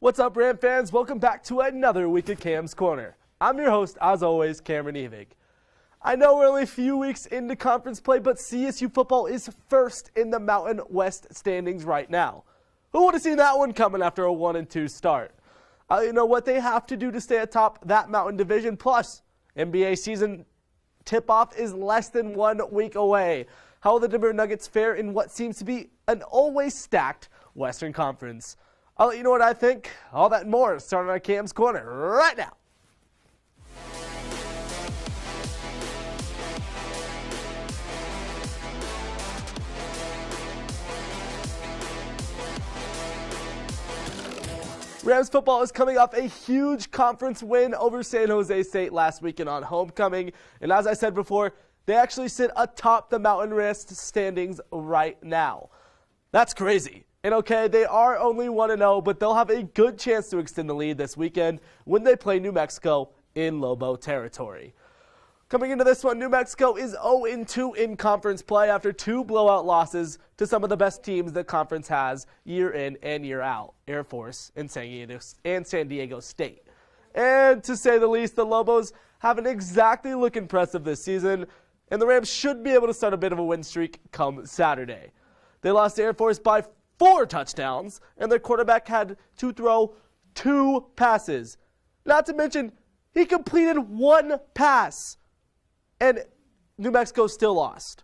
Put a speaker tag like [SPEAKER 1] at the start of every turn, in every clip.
[SPEAKER 1] What's up, Ram fans? Welcome back to another week of Cam's Corner. I'm your host, as always, Cameron Evig. I know we're only a few weeks into conference play, but CSU football is first in the Mountain West standings right now. Who would have seen that one coming after a 1-2 start? You know what they have to do to stay atop that Mountain Division. Plus, NBA season tip-off is less than 1 week away. How will the Denver Nuggets fare in what seems to be an always stacked Western Conference? I'll let you know what I think. All that and more starting on Cam's Corner right now. Rams football is coming off a huge conference win over San Jose State last weekend on homecoming. And as I said before, they actually sit atop the Mountain West standings right now. That's crazy. And okay, they are only 1-0, but they'll have a good chance to extend the lead this weekend when they play New Mexico in Lobo territory. Coming into this one, New Mexico is 0-2 in conference play after 2 blowout losses to some of the best teams the conference has year in and year out, Air Force and San Diego State. And to say the least, the Lobos haven't exactly looked impressive this season, and the Rams should be able to start a bit of a win streak come Saturday. They lost to Air Force by 4 touchdowns, and their quarterback had to throw 2 passes. Not to mention, he completed 1 pass, and New Mexico still lost.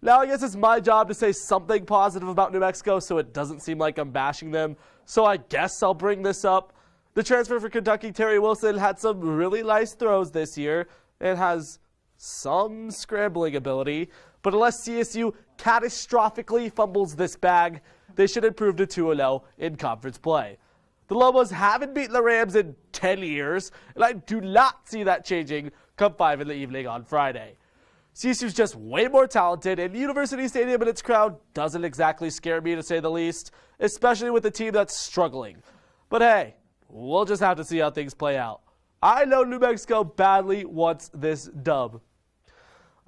[SPEAKER 1] Now, I guess it's my job to say something positive about New Mexico so it doesn't seem like I'm bashing them, so I guess I'll bring this up. The transfer for Kentucky, Terry Wilson, had some really nice throws this year and has some scrambling ability, but unless CSU catastrophically fumbles this bag, they should improve to 2-0 in conference play. The Lobos haven't beaten the Rams in 10 years, and I do not see that changing come 5 in the evening on Friday. CSU's just way more talented, and University Stadium and its crowd doesn't exactly scare me, to say the least, especially with a team that's struggling. But hey, we'll just have to see how things play out. I know New Mexico badly wants this dub.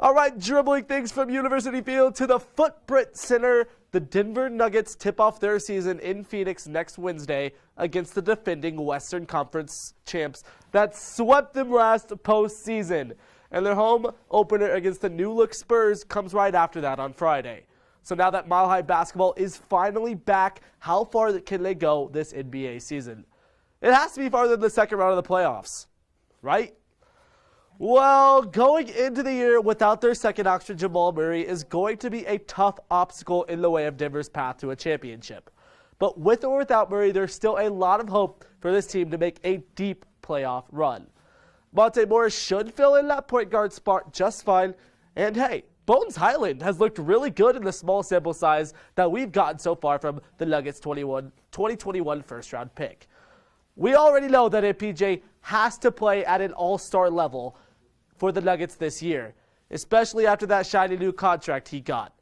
[SPEAKER 1] All right, dribbling things from University Field to the Footprint Center. The Denver Nuggets tip off their season in Phoenix next Wednesday against the defending Western Conference champs that swept them last postseason. And their home opener against the new-look Spurs comes right after that on Friday. So now that Mile High basketball is finally back, how far can they go this NBA season? It has to be farther than the second round of the playoffs, right? Well, going into the year without their second option, Jamal Murray, is going to be a tough obstacle in the way of Denver's path to a championship. But with or without Murray, there's still a lot of hope for this team to make a deep playoff run. Monte Morris should fill in that point guard spot just fine. And hey, Bones Highland has looked really good in the small sample size that we've gotten so far from the Nuggets 2021 first-round pick. We already know that MPJ has to play at an all-star level for the Nuggets this year, especially after that shiny new contract he got.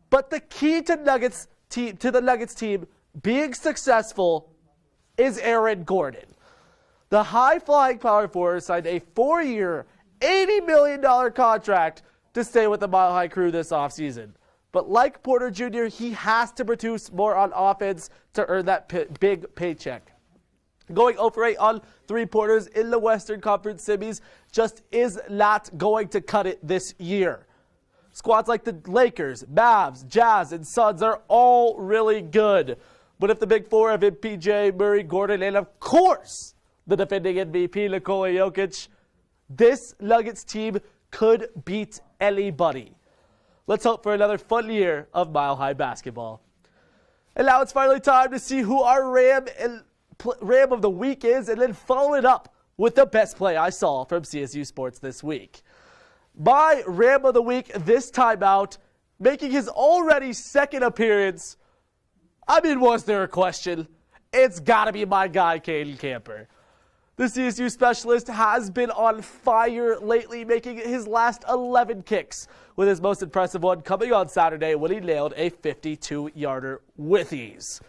[SPEAKER 1] But the key to the Nuggets team being successful is Aaron Gordon. The high-flying power forward signed a 4-year, $80 million contract to stay with the Mile High crew this offseason. But like Porter Jr., he has to produce more on offense to earn that big paycheck. Going 0 for 8 on 3-pointers in the Western Conference semis just is not going to cut it this year. Squads like the Lakers, Mavs, Jazz, and Suns are all really good. But if the big four of MPJ, Murray, Gordon, and of course the defending MVP Nikola Jokic, this Nuggets team could beat anybody. Let's hope for another fun year of Mile High basketball. And now it's finally time to see who our Ram of the week is, and then follow it up with the best play I saw from CSU Sports this week. My Ram of the week this time out, making his already second appearance. I mean, was there a question? It's got to be my guy, Caden Camper. The CSU specialist has been on fire lately, making his last 11 kicks, with his most impressive one coming on Saturday when he nailed a 52-yarder with ease.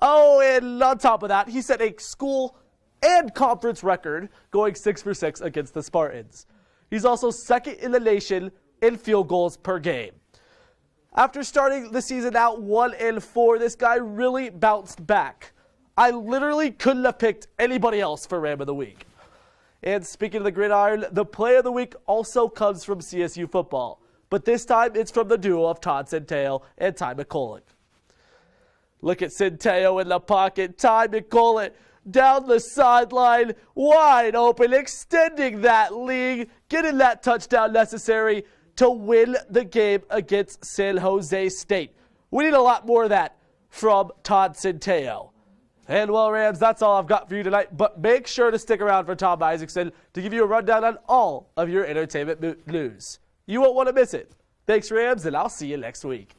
[SPEAKER 1] Oh, and on top of that, he set a school and conference record going 6 for 6 against the Spartans. He's also second in the nation in field goals per game. After starting the season out 1-4, this guy really bounced back. I literally couldn't have picked anybody else for Ram of the Week. And speaking of the gridiron, the play of the week also comes from CSU football. But this time, it's from the duo of Todd Centeio and Ty McCulloch. Look at Centeio in the pocket. Ty McCulloch down the sideline, wide open, extending that lead, getting that touchdown necessary to win the game against San Jose State. We need a lot more of that from Todd Centeio. And well, Rams, that's all I've got for you tonight. But make sure to stick around for Tom Isaacson to give you a rundown on all of your entertainment news. You won't want to miss it. Thanks, Rams, and I'll see you next week.